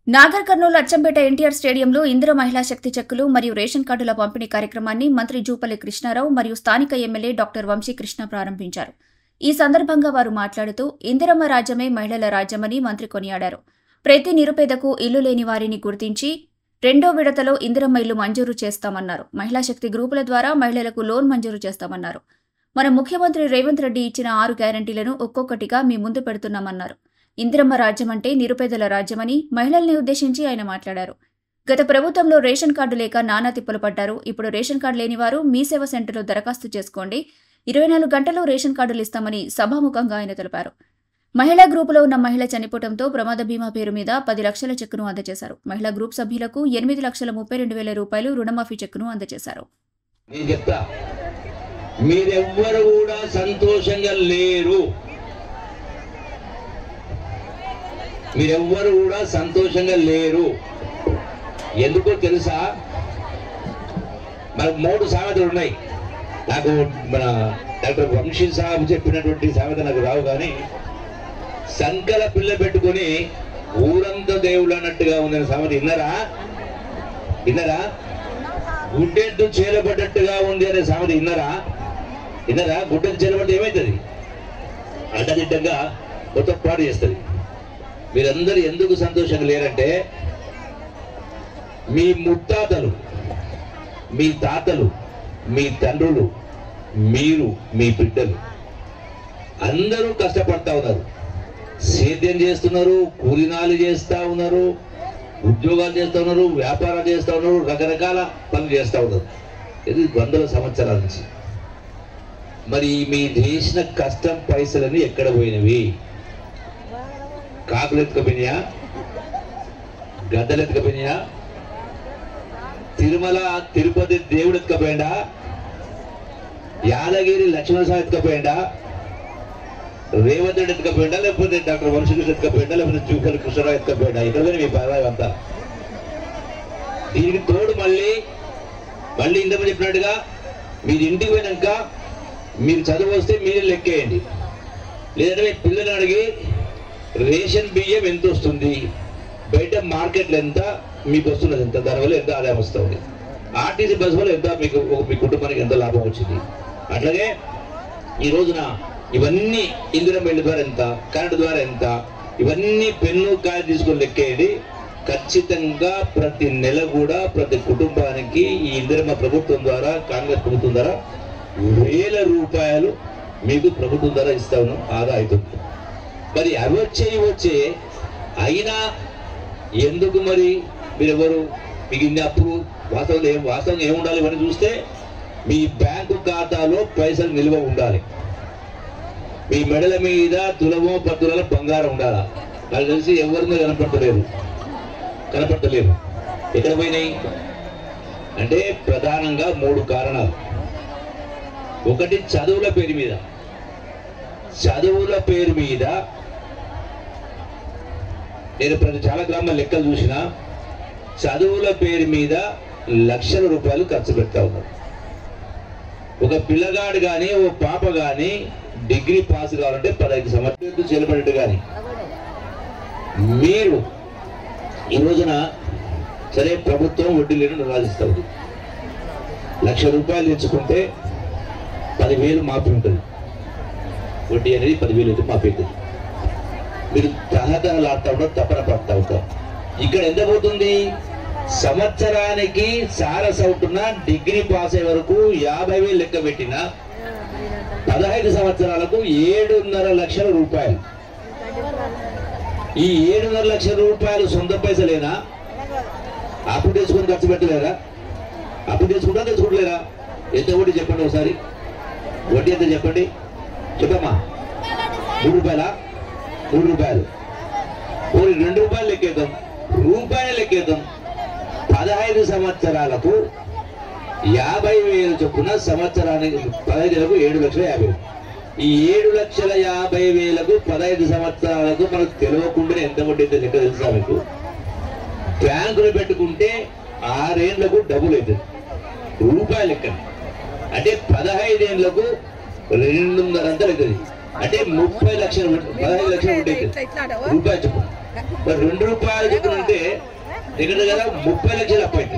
నాగర్ కర్నూలు అచ్చంపేట ఎన్టీఆర్ స్టేడియంలో ఇందిర మహిళా శక్తి చెక్కులు మరియు రేషన్ కార్డుల పంపిణీ కార్యక్రమాన్ని మంత్రి జూపల్లి కృష్ణారావు మరియు స్థానిక ఎమ్మెల్యే డాక్టర్ వంశీకృష్ణ ప్రారంభించారు. ఈ సందర్భంగా వారు మాట్లాడుతూ ఇందిరమ్మ రాజ్యమే మహిళల రాజ్యమని మంత్రి కొనియాడారు. ప్రతి నిరుపేదకు ఇల్లు లేని వారిని గుర్తించి రెండో విడతలో ఇందిరమ్మ ఇల్లు మంజూరు చేస్తామన్నారు. మహిళా శక్తి గ్రూపుల ద్వారా మహిళలకు లోన్ మంజూరు చేస్తామన్నారు. మన ముఖ్యమంత్రి రేవంత్ రెడ్డి ఇచ్చిన 6 గ్యారంటీలను ఒక్కొక్కటిగా మీ ముందు పెడుతున్నామన్నారు. ఇందిరమ్మ రాజ్యం అంటే నిరుపేదల రాజ్యమని మహిళల్ని ఉద్దేశించి ఆయన మాట్లాడారు. గత ప్రభుత్వంలో రేషన్ కార్డు లేక నానా తిప్పలు పడ్డారు. ఇప్పుడు రేషన్ కార్డు లేనివారు మీ సేవ సెంటర్లో దరఖాస్తు చేసుకోండి, 24 గంటల్లో రేషన్ కార్డులు ఇస్తామని సభాముఖంగా ఆయన తెలిపారు. మహిళా గ్రూపులో ఉన్న మహిళ చనిపోవడంతో ప్రమాద బీమా పేరు మీద 10 లక్షల చెక్కును అందజేశారు. మహిళా గ్రూప్ సభ్యులకు 8,32,000 రూపాయలు రుణమాఫీ చెక్కును అందజేశారు. మీరెవ్వరు కూడా సంతోషంగా లేరు, మీరెవ్వరు కూడా సంతోషంగా లేరు. ఎందుకో తెలుసా? మనకు 3 సామెతలు ఉన్నాయి. నాకు మన డాక్టర్ వంశీ సాబ్ చెప్పినటువంటి సామెత నాకు రావు, కానీ సంకల పిల్ల పెట్టుకుని ఊరంతా దేవుడు అన్నట్టుగా ఉందనే సామెత విన్నారా? విన్నారా? గుడ్డెద్దు చేలబడ్డట్టుగా ఉంది అనే సామెత విన్నారా? విన్నారా? గుడ్డెద్దు చేలబడితే ఏమవుతుంది? అడ్డదిడ్డంగా మొత్తం పాడు చేస్తుంది. మీరందరూ ఎందుకు సంతోషంగా లేరంటే, మీ ముత్తాతలు, మీ తాతలు, మీ తండ్రులు, మీరు, మీ బిడ్డలు అందరూ కష్టపడతా ఉన్నారు, సేద్యం చేస్తున్నారు, కూలినాలు చేస్తూ ఉన్నారు, ఉద్యోగాలు చేస్తూ ఉన్నారు, వ్యాపారాలు చేస్తూ ఉన్నారు, రకరకాల పనులు చేస్తూ ఉన్నారు. ఇది 100 సంవత్సరాల నుంచి. మరి మీ చేసిన కష్టం పైసలని ఎక్కడ పోయినవి? కాకులు ఎత్తుకపోయినాయా? గద్దలు ఎత్తుకపోయినాయా? తిరుమల తిరుపతి దేవుడు ఎత్తుకపోయిందా? యాదగిరి లక్ష్మణస్వామి ఎత్తుకపోయిందా? రేవంత్ రెడ్డి ఎత్తుకపోయిందా? లేకపోతే డాక్టర్ వంశీకృష్ణ ఎత్తుకపోయిందా? లేకపోతే జూపల్లి కృష్ణారావు ఎత్తుకపోయిందా? ఇక్కడ మీ పదవి అంతా. దీనికి తోడు మళ్ళీ ఇంతకు చెప్పినట్టుగా మీరు ఇంటికి పోయినాక మీరు చదువు వస్తే మీరే లెక్కేయండి. లేదంటే మీ పిల్లలు అడిగి రేషన్ బియ్యం ఎంత వస్తుంది, బయట మార్కెట్లో ఎంత మీకు వస్తున్నది, ఎంత దానివల్ల ఎంత ఆదాయం వస్తుంది, ఆర్టీసీ బస్ వల్ల ఎంత మీకు మీ కుటుంబానికి ఎంత లాభం వచ్చింది. అట్లాగే ఈ రోజున ఇవన్నీ ఇందిరమ్మ ఇళ్ళ ద్వారా ఎంత, కరెంటు ద్వారా ఎంత, ఇవన్నీ పెన్ను కాయ తీసుకొని లెక్కేయండి. ఖచ్చితంగా ప్రతి నెల కూడా ప్రతి కుటుంబానికి ఈ ఇందిరమ్మ ప్రభుత్వం ద్వారా, కాంగ్రెస్ ప్రభుత్వం ద్వారా 1000 రూపాయలు మీకు ప్రభుత్వం ద్వారా ఇస్తా ఉన్నాం, ఆదా అవుతుంది. మరి అవి వచ్చే అయినా ఎందుకు మరి మీరెవరు మీకు ఇన్ని అప్పుడు వాస్తవంగా ఏముండాలి? ఇవన్నీ చూస్తే మీ బ్యాంకు ఖాతాలో పైసలు నిల్వ ఉండాలి, మీ మెడల మీద తులమో 10 తులాల బంగారం ఉండాలి. నాకు తెలిసి ఎవరినో కనపడతలేరు. ఎక్కడ పోయినాయి అంటే ప్రధానంగా 3 కారణాలు. ఒకటి చదువుల పేరు మీద నేను చాలా గ్రామాల లెక్కలు చూసిన, చదువుల పేరు మీద లక్షల రూపాయలు ఖర్చు పెడతా ఉన్నారు. ఒక పిల్లగాడు కానీ ఓ పాప కానీ డిగ్రీ పాస్ కావాలంటే 15 సంవత్సరాలు చెల్లబడ్డట్టు. కానీ మీరు ఈ రోజున సరే ప్రభుత్వం వడ్డీ లేని నిర్వహిస్తూ ఉంది. 1,00,000 రూపాయలు తెచ్చుకుంటే 10,000 మాఫీ ఉంటుంది. వడ్డీ అనేది 10,000 అయితే మాఫీ అవుతుంది. మీరు తహతహలాడుతూ ఉంటారు, తపన పడుతూ ఉంటారు. ఇక్కడ ఎంత పోతుంది? సంవత్సరానికి సారసవుతున్న డిగ్రీ పాస్ అయ్యే వరకు 50,000 లెక్క పెట్టిన 15 సంవత్సరాలకు 7,5 లక్షల రూపాయలు. ఈ 7,5 లక్షల రూపాయలు సొంత పైసలేనా? అప్పు తెచ్చుకొని ఖర్చు పెట్టలేరా? అప్పు తెచ్చుకుంటలేరా? ఎంత వడ్డీ చెప్పండి ఒకసారి. వడ్డీ ఎంత చెప్పండి, చెప్పమ్మా. 3 రూపాయలా? 3 రూపాయలు. 2 రూపాయలు లెక్కేద్దాం, రూపాయలు లెక్కేద్దాం. 15 సంవత్సరాలకు 50,000 చొప్పున సంవత్సరానికి 15 7,50,000. ఈ 7,50,000కు 15 సంవత్సరాలకు మనకు తెలియకుండా ఎంత వడ్డీ అయితే లెక్క తెలుసా మీకు? బ్యాంకులో పెట్టుకుంటే 6 ఏళ్లకు డబుల్ అవుతుంది రూపాయలు లెక్క. అంటే 15 ఏళ్లకు 200 అంతలు అవుతుంది. అంటే 30 లక్షలు 15 లక్షలు ఉంటుంది రూపాయలు చెప్పు. మరి 2 రూపాయలు చెప్పినంటే దగ్గర దగ్గర 30 లక్షలు అప్పు అవుతుంది.